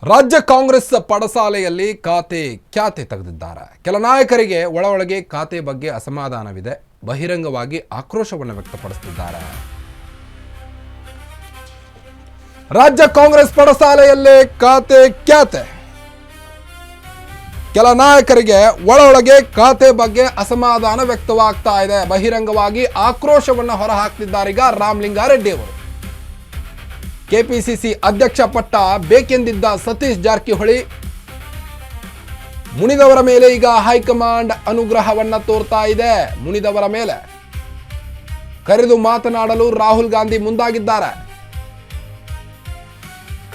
ರಾಜ್ಯ ಕಾಂಗ್ರೆಸ್ ಪಡಸಾಲೆಯಲ್ಲಿ ಖಾತೆ ಖ್ಯಾತೆ ತೆಗೆದಿದ್ದಾರೆ. ಕೆಲ ನಾಯಕರಿಗೆ ಒಳಗೆ ಖಾತೆ ಬಗ್ಗೆ ಅಸಮಾಧಾನವಿದೆ. ಬಹಿರಂಗವಾಗಿ ಆಕ್ರೋಶವನ್ನು ವ್ಯಕ್ತಪಡಿಸುತ್ತಿದ್ದಾರೆ. ರಾಜ್ಯ ಕಾಂಗ್ರೆಸ್ ಪಡಸಾಲೆಯಲ್ಲಿ ಖಾತೆ ಖ್ಯಾತೆ. ಕೆಲ ನಾಯಕರಿಗೆ ಒಳಗೆ ಖಾತೆ ಬಗ್ಗೆ ಅಸಮಾಧಾನ ವ್ಯಕ್ತವಾಗ್ತಾ ಇದೆ. ಬಹಿರಂಗವಾಗಿ ಆಕ್ರೋಶವನ್ನು ಹೊರಹಾಕ್ತಿದ್ದಾರೆ ಈಗ ರಾಮಲಿಂಗಾರೆಡ್ಡಿ ಅವರು. ಕೆಪಿಸಿಸಿ ಅಧ್ಯಕ್ಷ ಪಟ್ಟ ಬೇಕೆಂದಿದ್ದ ಸತೀಶ್ ಜಾರಕಿಹೊಳಿ ಮುನಿದವರ ಮೇಲೆ ಈಗ ಹೈಕಮಾಂಡ್ ಅನುಗ್ರಹವನ್ನ ತೋರ್ತಾ ಇದೆ. ಮುನಿದವರ ಮೇಲೆ ಕರೆದು ಮಾತನಾಡಲು ರಾಹುಲ್ ಗಾಂಧಿ ಮುಂದಾಗಿದ್ದಾರೆ.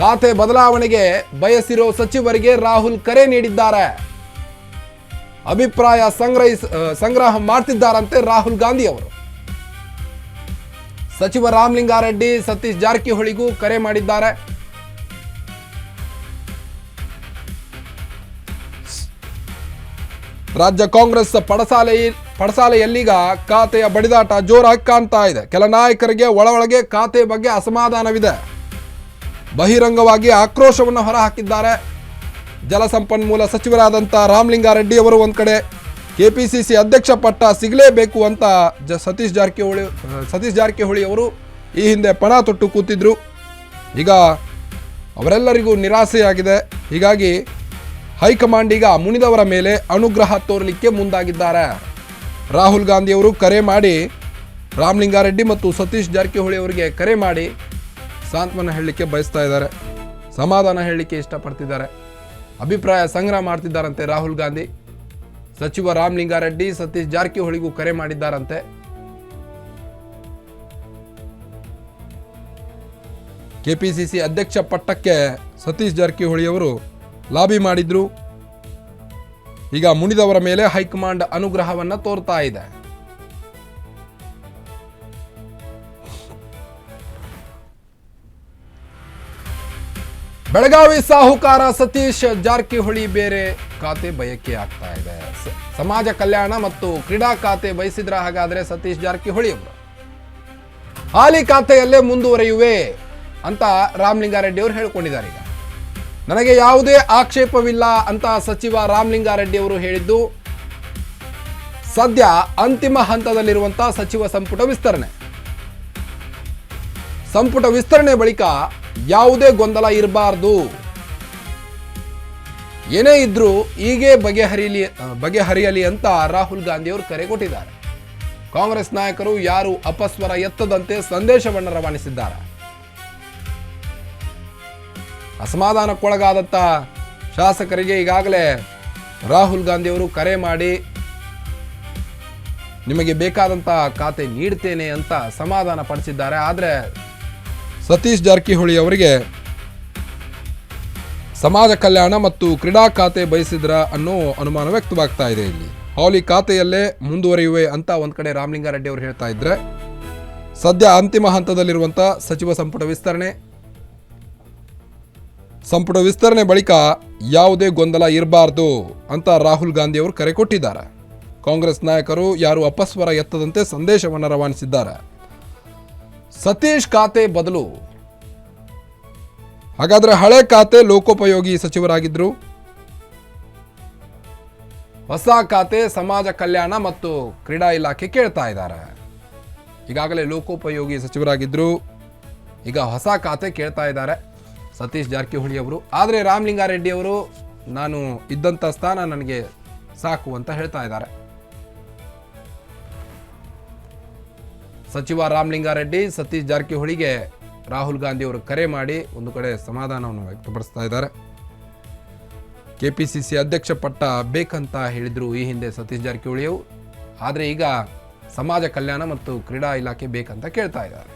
ಖಾತೆ ಬದಲಾವಣೆಗೆ ಬಯಸಿರೋ ಸಚಿವರಿಗೆ ರಾಹುಲ್ ಕರೆ ನೀಡಿದ್ದಾರೆ. ಅಭಿಪ್ರಾಯ ಸಂಗ್ರಹ ಮಾಡ್ತಿದ್ದಾರಂತೆ ರಾಹುಲ್ ಗಾಂಧಿ ಅವರು. ಸಚಿವ ರಾಮಲಿಂಗಾರೆಡ್ಡಿ ಸತೀಶ್ ಜಾರಕಿಹೊಳಿಗೂ ಕರೆ ಮಾಡಿದ್ದಾರೆ. ರಾಜ್ಯ ಕಾಂಗ್ರೆಸ್ ಪಡಸಾಲೆಯಲ್ಲೀಗ ಖಾತೆಯ ಬಡಿದಾಟ ಜೋರಾಗಿ ಕಾಣ್ತಾ ಇದೆ. ಕೆಲ ನಾಯಕರಿಗೆ ಒಳಗೆ ಖಾತೆ ಬಗ್ಗೆ ಅಸಮಾಧಾನವಿದೆ. ಬಹಿರಂಗವಾಗಿ ಆಕ್ರೋಶವನ್ನು ಹೊರಹಾಕಿದ್ದಾರೆ. ಜಲಸಂಪನ್ಮೂಲ ಸಚಿವರಾದಂಥ ರಾಮಲಿಂಗಾರೆಡ್ಡಿ ಅವರು ಒಂದು ಕಡೆ ಕೆಪಿಸಿಸಿ ಅಧ್ಯಕ್ಷ ಪಟ್ಟ ಸಿಗಲೇಬೇಕು ಅಂತ ಸತೀಶ್ ಜಾರಕಿಹೊಳಿ ಅವರು ಈ ಹಿಂದೆ ಪಣ ತೊಟ್ಟು ಕೂತಿದ್ರು. ಈಗ ಅವರೆಲ್ಲರಿಗೂ ನಿರಾಸೆಯಾಗಿದೆ. ಹೀಗಾಗಿ ಹೈಕಮಾಂಡ್ ಈಗ ಮುನಿದವರ ಮೇಲೆ ಅನುಗ್ರಹ ತೋರಲಿಕ್ಕೆ ಮುಂದಾಗಿದ್ದಾರೆ. ರಾಹುಲ್ ಗಾಂಧಿ ಅವರು ಕರೆ ಮಾಡಿ ರಾಮಲಿಂಗಾರೆಡ್ಡಿ ಮತ್ತು ಸತೀಶ್ ಜಾರಕಿಹೊಳಿ ಅವರಿಗೆ ಕರೆ ಮಾಡಿ ಸಾಂತ್ವನ ಹೇಳಲಿಕ್ಕೆ ಬಯಸ್ತಾ ಇದ್ದಾರೆ. ಸಮಾಧಾನ ಹೇಳಲಿಕ್ಕೆ ಇಷ್ಟಪಡ್ತಿದ್ದಾರೆ. ಅಭಿಪ್ರಾಯ ಸಂಗ್ರಹ ಮಾಡ್ತಿದ್ದಾರಂತೆ ರಾಹುಲ್ ಗಾಂಧಿ. ಸಚಿವ ರಾಮಲಿಂಗಾರೆಡ್ಡಿ ಸತೀಶ್ ಜಾರಕಿಹೊಳಿಗೂ ಕರೆ ಮಾಡಿದ್ದಾರಂತೆ. ಕೆಪಿಸಿಸಿ ಅಧ್ಯಕ್ಷ ಪಟ್ಟಕ್ಕೆ ಸತೀಶ್ ಜಾರಕಿಹೊಳಿ ಅವರು ಲಾಬಿ ಮಾಡಿದ್ರು. ಈಗ ಮುನಿದವರ ಮೇಲೆ ಹೈಕಮಾಂಡ್ ಅನುಗ್ರಹವನ್ನ ತೋರ್ತಾ ಇದೆ. ಬೆಳಗಾವಿ ಸಾಹುಕಾರ ಸತೀಶ್ ಜಾರಕಿಹೊಳಿ ಬೇರೆ ಖಾತೆ ಬಯಕೆ ಆಗ್ತಾ ಇದೆ. ಸಮಾಜ ಕಲ್ಯಾಣ ಮತ್ತು ಕ್ರೀಡಾ ಖಾತೆ ಬಯಸಿದ್ರ ಹಾಗಾದ್ರೆ ಸತೀಶ್ ಜಾರಕಿಹೊಳಿ ಅವರು ಹಾಲಿ ಖಾತೆಯಲ್ಲೇ ಮುಂದುವರಿಯುವೆ ಅಂತ ರಾಮಲಿಂಗಾರೆಡ್ಡಿ ಅವರು ಹೇಳಿಕೊಂಡಿದ್ದಾರೆ. ಈಗ ನನಗೆ ಯಾವುದೇ ಆಕ್ಷೇಪವಿಲ್ಲ ಅಂತ ಸಚಿವ ರಾಮಲಿಂಗಾರೆಡ್ಡಿ ಅವರು ಹೇಳಿದ್ದು. ಸದ್ಯ ಅಂತಿಮ ಹಂತದಲ್ಲಿರುವಂತಹ ಸಚಿವ ಸಂಪುಟ ವಿಸ್ತರಣೆ ಬಳಿಕ ಯಾವುದೇ ಗೊಂದಲ ಇರಬಾರ್ದು. ಏನೇ ಇದ್ರೂ ಹೀಗೆ ಬಗೆಹರಿಯಲಿ ಅಂತ ರಾಹುಲ್ ಗಾಂಧಿ ಅವರು ಕರೆ ಕೊಟ್ಟಿದ್ದಾರೆ. ಕಾಂಗ್ರೆಸ್ ನಾಯಕರು ಯಾರು ಅಪಸ್ವರ ಎತ್ತದಂತೆ ಸಂದೇಶವನ್ನು ರವಾನಿಸಿದ್ದಾರೆ. ಅಸಮಾಧಾನಕ್ಕೊಳಗಾದಂಥ ಶಾಸಕರಿಗೆ ಈಗಾಗಲೇ ರಾಹುಲ್ ಗಾಂಧಿ ಅವರು ಕರೆ ಮಾಡಿ ನಿಮಗೆ ಬೇಕಾದಂಥ ಖಾತೆ ನೀಡ್ತೇನೆ ಅಂತ ಸಮಾಧಾನ ಪಡಿಸಿದ್ದಾರೆ. ಆದರೆ ಸತೀಶ್ ಜಾರಕಿಹೊಳಿ ಅವರಿಗೆ ಸಮಾಜ ಕಲ್ಯಾಣ ಮತ್ತು ಕ್ರೀಡಾ ಖಾತೆ ಬಯಸಿದ್ರ ಅನ್ನೋ ಅನುಮಾನ ವ್ಯಕ್ತವಾಗ್ತಾ ಇದೆ. ಇಲ್ಲಿ ಹಾಲಿ ಖಾತೆಯಲ್ಲೇ ಮುಂದುವರಿಯುವೆ ಅಂತ ಒಂದ್ ಕಡೆ ರಾಮಲಿಂಗಾರೆಡ್ಡಿ ಅವರು ಹೇಳ್ತಾ ಇದ್ರೆ, ಸದ್ಯ ಅಂತಿಮ ಹಂತದಲ್ಲಿರುವಂಥ ಸಚಿವ ಸಂಪುಟ ವಿಸ್ತರಣೆ ಬಳಿಕ ಯಾವುದೇ ಗೊಂದಲ ಇರಬಾರ್ದು ಅಂತ ರಾಹುಲ್ ಗಾಂಧಿ ಅವರು ಕರೆ ಕೊಟ್ಟಿದ್ದಾರೆ. ಕಾಂಗ್ರೆಸ್ ನಾಯಕರು ಯಾರು ಅಪಸ್ವರ ಎತ್ತದಂತೆ ಸಂದೇಶವನ್ನು ರವಾನಿಸಿದ್ದಾರೆ. ಸತೀಶ್ ಖಾತೆ ಬದಲು ಹಾಗಾದ್ರೆ ಹಳೆ ಖಾತೆ ಲೋಕೋಪಯೋಗಿ ಸಚಿವರಾಗಿದ್ರು, ಹೊಸ ಖಾತೆ ಸಮಾಜ ಕಲ್ಯಾಣ ಮತ್ತು ಕ್ರೀಡಾ ಇಲಾಖೆ ಕೇಳ್ತಾ ಇದ್ದಾರೆ. ಈಗಾಗಲೇ ಲೋಕೋಪಯೋಗಿ ಸಚಿವರಾಗಿದ್ರು, ಈಗ ಹೊಸ ಖಾತೆ ಕೇಳ್ತಾ ಇದ್ದಾರೆ ಸತೀಶ್ ಜಾರಕಿಹೊಳಿ ಅವರು. ಆದರೆ ರಾಮಲಿಂಗಾರೆಡ್ಡಿ ಅವರು ನಾನು ಇದ್ದಂಥ ಸ್ಥಾನ ನನಗೆ ಸಾಕು ಅಂತ ಹೇಳ್ತಾ ಇದ್ದಾರೆ. ಸಚಿವ ರಾಮಲಿಂಗಾರೆಡ್ಡಿ ಸತೀಶ್ ಜಾರಕಿಹೊಳಿಗೆ ರಾಹುಲ್ ಗಾಂಧಿ ಅವರು ಕರೆ ಮಾಡಿ ಒಂದು ಕಡೆ ಸಮಾಧಾನವನ್ನು ವ್ಯಕ್ತಪಡಿಸ್ತಾ ಇದ್ದಾರೆ. ಕೆಪಿಸಿಸಿ ಅಧ್ಯಕ್ಷ ಪಟ್ಟ ಬೇಕಂತ ಹೇಳಿದ್ರು ಈ ಹಿಂದೆ ಸತೀಶ್ ಜಾರಕಿಹೊಳಿ ಅವರು. ಆದರೆ ಈಗ ಸಮಾಜ ಕಲ್ಯಾಣ ಮತ್ತು ಕ್ರೀಡಾ ಇಲಾಖೆ ಬೇಕಂತ ಕೇಳ್ತಾ ಇದ್ದಾರೆ.